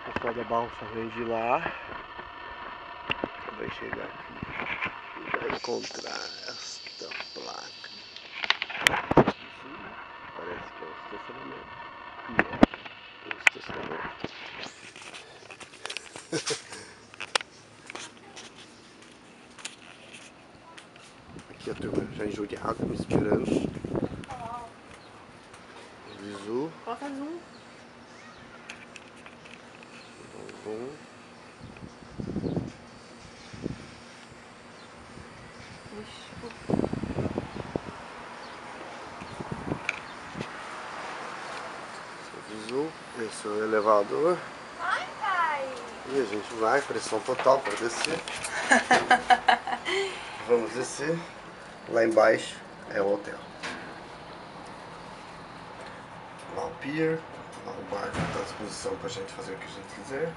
O pessoal da balsa vem de lá. Vai chegar aqui e vai encontrar esta placa. Parece que é o estacionamento. E é o estacionamento. Aqui a turma já injuriada, me esperando. Visu. Coloca zoom. Visu. Esse é o elevador. Ai, pai. E a gente vai, pressão total para descer. Vamos descer. Lá embaixo é o hotel. Lá o pier. Lá o barco está à disposição para a gente fazer o que a gente quiser.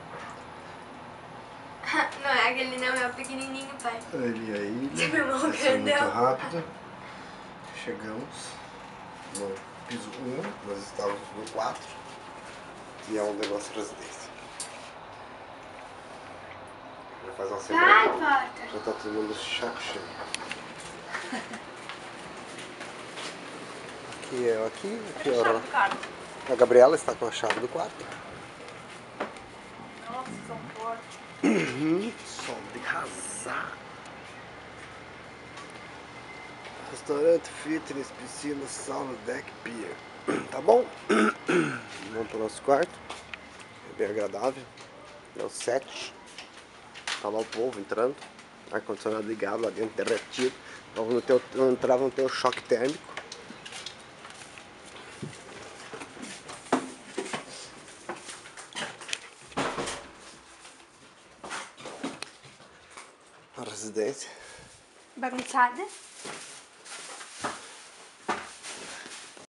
Não é aquele não, é o pequenininho, pai. Ali é a ilha. Você meu irmão Desceu muito grandão. rápido. Chegamos no piso 1, nós estávamos no 4. E é onde é a nossa residência. Já faz uma semana. Vai, porta. Já está todo mundo chaco cheio. Aqui é a Gabriela está com a chave do quarto. Nossa, são fortes. Som de arrasar. Restaurante, fitness, piscina, sauna, deck, pier. Tá bom? Vamos para o nosso quarto. É bem agradável. É o 7. Tá lá o povo entrando. Ar-condicionado ligado lá dentro, derretido. Não entrava, não tem o choque térmico. A residência. Bagunçada.